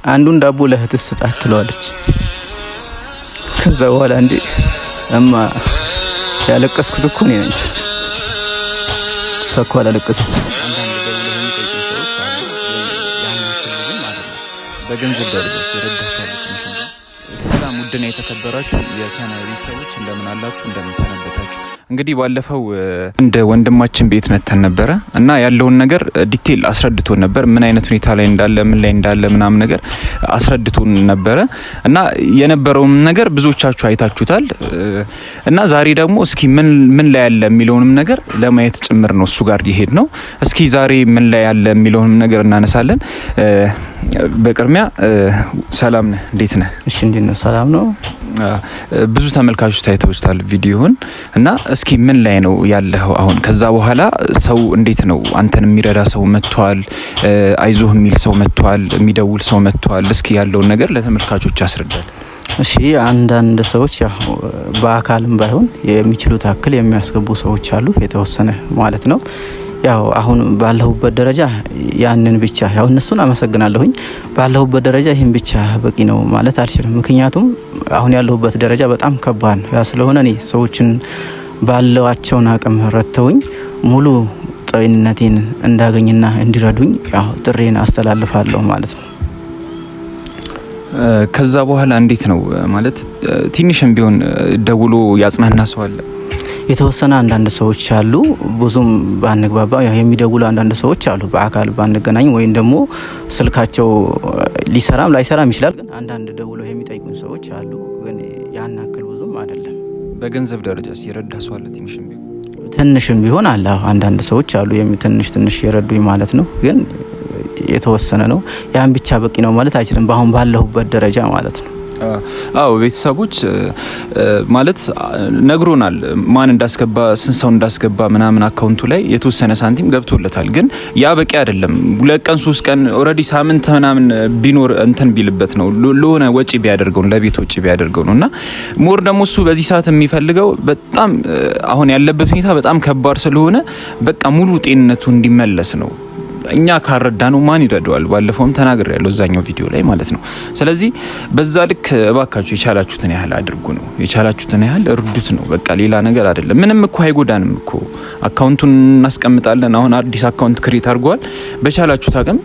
አንዱን ዳቦ ለእህትህ ስጣት ትለዋለች። ከዛ በኋላ እንዴ እማ ያለቀስኩት እኮ እኔ ነኝ፣ እሷ እኮ አላለቀሰችም። በገንዘብ ደረጃ ሲረዳሷል ትንሽ እንጂ ሰላም ውድና የተከበራችሁ የቻናል ቤተሰቦች እንደምን አላችሁ? እንደምን ሰነበታችሁ? እንግዲህ ባለፈው እንደ ወንድማችን ቤት መተን ነበረ እና ያለውን ነገር ዲቴል አስረድቶን ነበር። ምን አይነት ሁኔታ ላይ እንዳለ ምን ላይ እንዳለ ምናምን ነገር አስረድቶን ነበረ እና የነበረውን ነገር ብዙዎቻችሁ አይታችሁታል። እና ዛሬ ደግሞ እስኪ ምን ላይ ያለ የሚለውንም ነገር ለማየት ጭምር ነው እሱ ጋር ይሄድ ነው። እስኪ ዛሬ ምን ላይ ያለ የሚለውንም ነገር እናነሳለን። በቅድሚያ ሰላም ነህ? እንዴት ነህ? እሺ እንዴት ነው? ሰላም ነው። ብዙ ተመልካቾች ታይተውታል ቪዲዮውን እና እስኪ ምን ላይ ነው ያለው አሁን? ከዛ በኋላ ሰው እንዴት ነው አንተን የሚረዳ ሰው መጥቷል? አይዞህ የሚል ሰው መጥቷል? የሚደውል ሰው መጥቷል? እስኪ ያለውን ነገር ለተመልካቾች አስረዳል። እሺ አንዳንድ ሰዎች ያው በአካልም ባይሆን የሚችሉት አክል የሚያስገቡ ሰዎች አሉ፣ የተወሰነ ማለት ነው። ያው አሁን ባለሁበት ደረጃ ያንን ብቻ ያው እነሱን አመሰግናለሁኝ። ባለሁበት ደረጃ ይሄን ብቻ በቂ ነው ማለት አልችልም። ምክንያቱም አሁን ያለሁበት ደረጃ በጣም ከባድ ነው። ያ ስለሆነ እኔ ሰዎችን ባለዋቸውን አቅም ረድተውኝ ሙሉ ጤንነቴን እንዳገኝና እንዲረዱኝ ያው ጥሬን አስተላልፋለሁ ማለት ነው። ከዛ በኋላ እንዴት ነው ማለት ትንሽም ቢሆን ደውሎ ያጽናና ሰው አለ? የተወሰነ አንዳንድ ሰዎች አሉ፣ ብዙም ባንግባባ ያው የሚደውሉ አንዳንድ ሰዎች አሉ። በአካል ባንገናኝ ወይም ደግሞ ስልካቸው ሊሰራም ላይሰራም ይችላል። ግን አንዳንድ ደውለው የሚጠይቁን ሰዎች አሉ። ግን ያን አክል ብዙም አይደለም። በገንዘብ ደረጃ ሲረዳ ሰው አለ? ትንሽም ቢሆን አለ። አንዳንድ ሰዎች አሉ ትንሽ የረዱኝ ማለት ነው። ግን የተወሰነ ነው። ያን ብቻ በቂ ነው ማለት አይችልም፣ በአሁን ባለሁበት ደረጃ ማለት ነው። አዎ ቤተሰቦች ማለት ነግሮናል፣ ማን እንዳስገባ ስንት ሰው እንዳስገባ ምናምን አካውንቱ ላይ የተወሰነ ሳንቲም ገብቶለታል። ግን ያ በቂ አይደለም። 2 ቀን 3 ቀን ኦሬዲ ሳምንት ምናምን ቢኖር እንትን ቢልበት ነው ለሆነ ወጪ ቢያደርገው ለቤት ወጪ ቢያደርገው ነውና ሞር ደግሞ እሱ በዚህ ሰዓት የሚፈልገው በጣም አሁን ያለበት ሁኔታ በጣም ከባድ ስለሆነ በቃ ሙሉ ጤንነቱ እንዲመለስ ነው። እኛ ካረዳ ነው ማን ይረዳዋል? ባለፈውም ተናግሬ ያለው እዛኛው ቪዲዮ ላይ ማለት ነው። ስለዚህ በዛ ልክ እባካችሁ የቻላችሁትን ያህል አድርጉ ነው፣ የቻላችሁትን ያህል እርዱት ነው። በቃ ሌላ ነገር አይደለም። ምንም እኮ አይጎዳንም እኮ። አካውንቱን እናስቀምጣለን። አሁን አዲስ አካውንት ክሬት አድርጓል። በቻላችሁት አቅም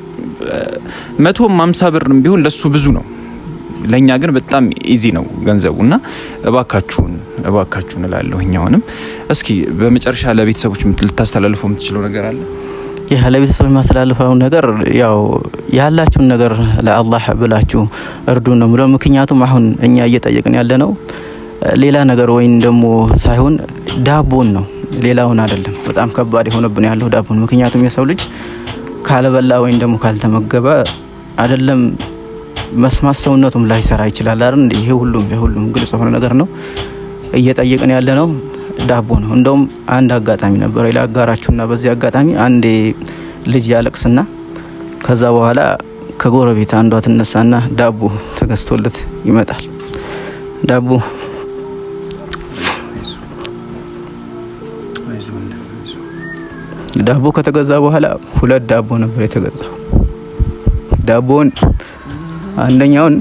150 ብርም ቢሆን ለሱ ብዙ ነው። ለኛ ግን በጣም ኢዚ ነው ገንዘቡና እባካችሁን እላለሁኝ። አሁንም እስኪ በመጨረሻ ለቤተሰቦች ልታስተላልፈው የምትችለው ነገር አለ? ይህ ለቤተሰብ የማስተላልፈው ነገር ያው ያላችሁን ነገር ለአላህ ብላችሁ እርዱ ነው የምለው። ምክንያቱም አሁን እኛ እየጠየቅን ያለ ነው ሌላ ነገር ወይን ደግሞ ሳይሆን ዳቦን ነው፣ ሌላውን አይደለም። በጣም ከባድ የሆነብን ያለው ዳቦን። ምክንያቱም የሰው ልጅ ካልበላ ወይን ደግሞ ካልተመገበ አይደለም መስማት ሰውነቱም ላይሰራ ይችላል አይደል? ይሄ ሁሉም ግልጽ የሆነ ነገር ነው። እየጠየቅን ያለ ነው ዳቦ ነው። እንደውም አንድ አጋጣሚ ነበር ላጋራችሁና በዚህ አጋጣሚ አንድ ልጅ ያለቅስና ከዛ በኋላ ከጎረቤት አንዷ ትነሳና ዳቦ ተገዝቶለት ይመጣል። ዳቦ ከተገዛ በኋላ 2 ዳቦ ነበር የተገዛው። ዳቦን አንደኛውን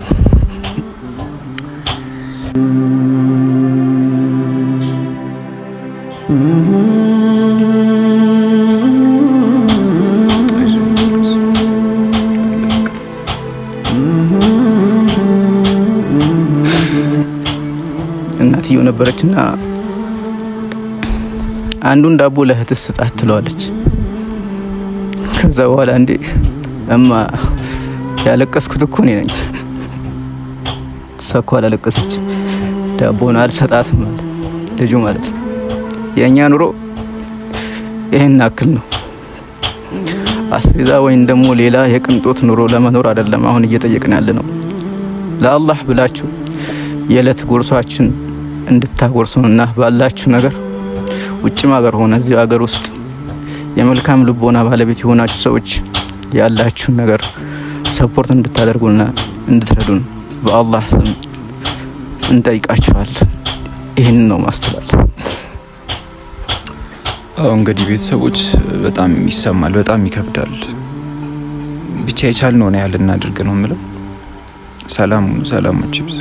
እናትየው ነበረችና አንዱን ዳቦ ለእህትህ ስጣት ትለዋለች። ከዛ በኋላ እንዴ እማ ያለቀስኩት እኮ እኔ ነኝ፣ እሷ እኮ አላለቀሰችም፣ ዳቦን አልሰጣትም ማለት ልጁ ማለት ነው። የኛ ኑሮ ይሄን አክል ነው። አስቤዛ ወይን ደግሞ ሌላ የቅንጦት ኑሮ ለመኖር አይደለም አሁን እየጠየቅን ያለ ነው። ለአላህ ብላችሁ የዕለት ጉርሳችን እንድታጎርሱንና ባላችሁ ነገር ውጭም ሀገር ሆነ እዚህ ሀገር ውስጥ የመልካም ልቦና ባለቤት የሆናችሁ ሰዎች ያላችሁን ነገር ሰፖርት እንድታደርጉና እንድትረዱን በአላህ ስም እንጠይቃችኋለን። ይሄን ነው ማስተላለፍ። እንግዲህ ቤተሰቦች በጣም ይሰማል፣ በጣም ይከብዳል። ብቻ የቻልነውን ያህል እናድርግ ነው የምለው። ሰላም ሰላማችሁ ይብዛ።